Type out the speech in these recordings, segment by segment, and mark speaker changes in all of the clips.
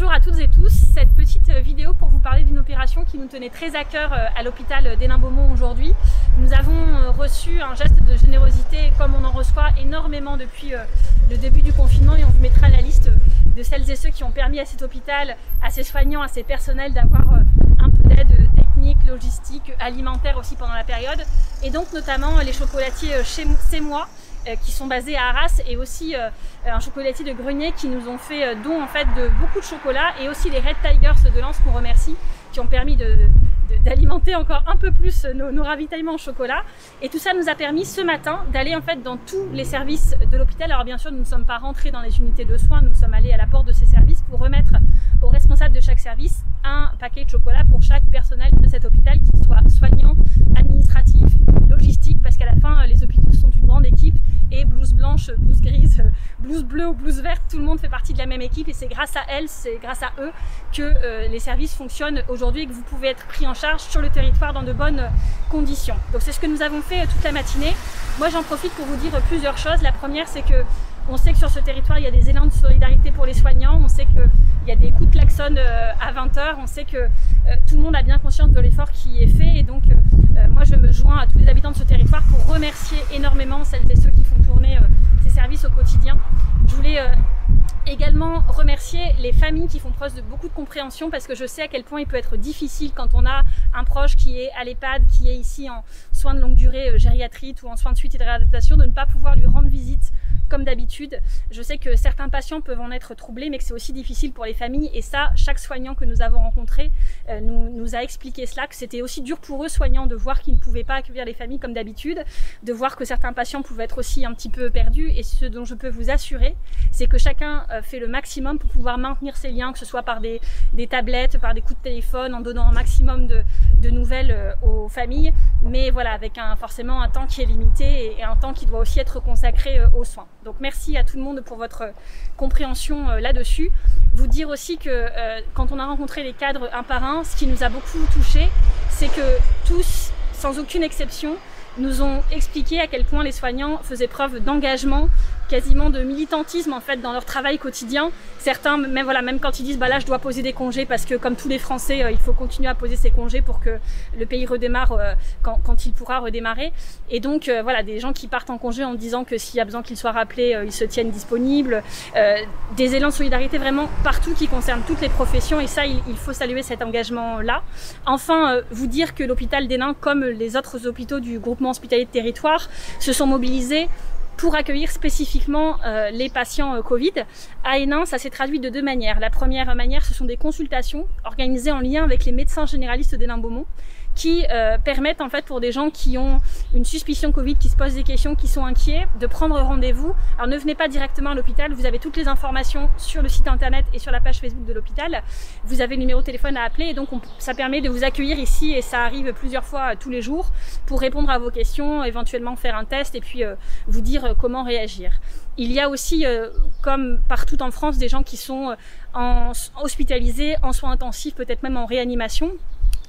Speaker 1: Bonjour à toutes et tous, cette petite vidéo pour vous parler d'une opération qui nous tenait très à cœur à l'hôpital d'Hénin-Beaumont aujourd'hui. Nous avons reçu un geste de générosité comme on en reçoit énormément depuis le début du confinement, et on vous mettra la liste de celles et ceux qui ont permis à cet hôpital, à ses soignants, à ses personnels d'avoir un peu d'aide technique, logistique, alimentaire aussi pendant la période, et donc notamment les chocolatiers C'est Moi qui sont basés à Arras, et aussi un chocolatier de Grenier qui nous ont fait don en fait de beaucoup de chocolat, et aussi les Red Tigers de Lens qu'on remercie, qui ont permis d'alimenter encore un peu plus nos ravitaillements en chocolat. Et tout ça nous a permis ce matin d'aller en fait dans tous les services de l'hôpital. Alors bien sûr, nous ne sommes pas rentrés dans les unités de soins, nous sommes allés à la porte de ces services pour remettre aux responsables de chaque service un paquet de chocolat pour chaque personnel de cet hôpital, qu'il soit soignant, administratif, logistique, parce qu'à la fin les hôpitaux sont une grande équipe, et blouse blanche, blouse grise, blouse bleue ou blouse verte, tout le monde fait partie de la même équipe, et c'est grâce à elles, c'est grâce à eux que les services fonctionnent aujourd'hui et que vous pouvez être pris en charge sur le territoire dans de bonnes conditions. Donc c'est ce que nous avons fait toute la matinée. Moi j'en profite pour vous dire plusieurs choses. La première, c'est que on sait que sur ce territoire il y a des élans de solidarité pour les soignants, on sait qu'il y a des coups de klaxon à 20 h, on sait que tout le monde a bien conscience de l'effort qui est fait, et donc moi je me joins à tous les habitants de ce territoire pour remercier énormément celles et ceux qui font tourner ces services au quotidien. Je voulais également remercier les familles qui font preuve de beaucoup de compréhension, parce que je sais à quel point il peut être difficile quand on a un proche qui est à l'EHPAD, qui est ici en soins de longue durée gériatrique ou en soins de suite et de réadaptation, de ne pas pouvoir lui rendre visite comme d'habitude. Je sais que certains patients peuvent en être troublés, mais que c'est aussi difficile pour les familles, et ça, chaque soignant que nous avons rencontré nous a expliqué cela, que c'était aussi dur pour eux, soignants, de voir qu'ils ne pouvaient pas accueillir les familles comme d'habitude, de voir que certains patients pouvaient être aussi un petit peu perdus. Et ce dont je peux vous assurer, c'est que chacun fait le maximum pour pouvoir maintenir ces liens, que ce soit par des tablettes, par des coups de téléphone, en donnant un maximum de nouvelles aux familles, mais voilà, avec forcément un temps qui est limité, et un temps qui doit aussi être consacré aux soins. Donc merci à tout le monde pour votre compréhension là-dessus. Vous dire aussi que quand on a rencontré les cadres un par un, ce qui nous a beaucoup touché, c'est que tous, sans aucune exception, nous ont expliqué à quel point les soignants faisaient preuve d'engagement, quasiment de militantisme en fait dans leur travail quotidien. Certains, même quand ils disent bah là je dois poser des congés parce que comme tous les Français, il faut continuer à poser ses congés pour que le pays redémarre quand il pourra redémarrer. Et donc voilà, des gens qui partent en congé en disant que s'il y a besoin qu'ils soient rappelés, ils se tiennent disponibles. Des élans de solidarité vraiment partout qui concernent toutes les professions, et ça il faut saluer cet engagement-là. Enfin, vous dire que l'hôpital d'Hénin, comme les autres hôpitaux du groupement hospitalier de territoire, se sont mobilisés pour accueillir spécifiquement les patients Covid. À Hénin, ça s'est traduit de deux manières. La première manière, ce sont des consultations organisées en lien avec les médecins généralistes d'Hénin-Beaumont, qui permettent en fait pour des gens qui ont une suspicion Covid, qui se posent des questions, qui sont inquiets, de prendre rendez-vous. Alors ne venez pas directement à l'hôpital, vous avez toutes les informations sur le site internet et sur la page Facebook de l'hôpital. Vous avez le numéro de téléphone à appeler, et donc ça permet de vous accueillir ici, et ça arrive plusieurs fois tous les jours, pour répondre à vos questions, éventuellement faire un test, et puis vous dire comment réagir. Il y a aussi, comme partout en France, des gens qui sont hospitalisés en soins intensifs, peut-être même en réanimation.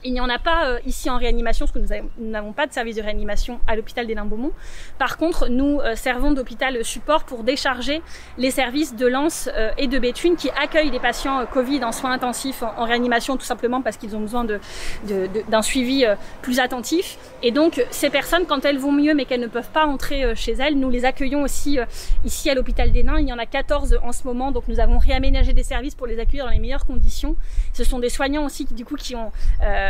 Speaker 1: Il n'y en a pas ici en réanimation, parce que nous n'avons pas de service de réanimation à l'hôpital d'Hénin-Beaumont. Par contre, nous servons d'hôpital support pour décharger les services de Lens et de Béthune, qui accueillent les patients Covid en soins intensifs, en réanimation, tout simplement parce qu'ils ont besoin d'un suivi plus attentif. Et donc, ces personnes, quand elles vont mieux mais qu'elles ne peuvent pas entrer chez elles, nous les accueillons aussi ici à l'hôpital d'Hénin. Il y en a 14 en ce moment, donc nous avons réaménagé des services pour les accueillir dans les meilleures conditions. Ce sont des soignants aussi qui ont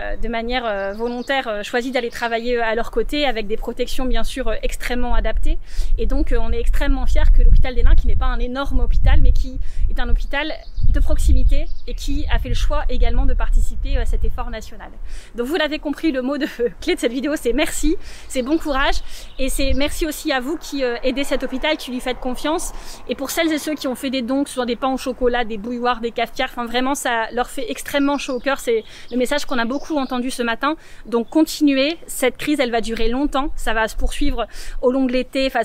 Speaker 1: de manière volontaire choisi d'aller travailler à leur côté, avec des protections bien sûr extrêmement adaptées. Et donc on est extrêmement fiers que l'hôpital d'Hénin, qui n'est pas un énorme hôpital, mais qui est un hôpital de proximité, et qui a fait le choix également de participer à cet effort national. Donc vous l'avez compris, le mot clé de cette vidéo, c'est merci, c'est bon courage, et c'est merci aussi à vous qui aidez cet hôpital, qui lui faites confiance. Et pour celles et ceux qui ont fait des dons, que ce soit des pains au chocolat, des bouilloires, des cafetières, enfin vraiment ça leur fait extrêmement chaud au cœur. C'est le message qu'on a beaucoup entendu ce matin. Donc continuez, cette crise elle va durer longtemps, ça va se poursuivre au long de l'été. Enfin,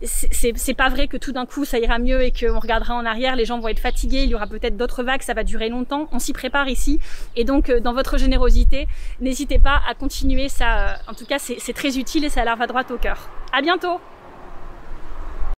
Speaker 1: c'est pas vrai que tout d'un coup ça ira mieux et qu'on regardera en arrière, les gens vont être fatigués, il y aura peut-être d'autres vagues, ça va durer longtemps, on s'y prépare ici. Et donc dans votre générosité, n'hésitez pas à continuer, ça en tout cas c'est très utile et ça leur va droit au cœur. À bientôt.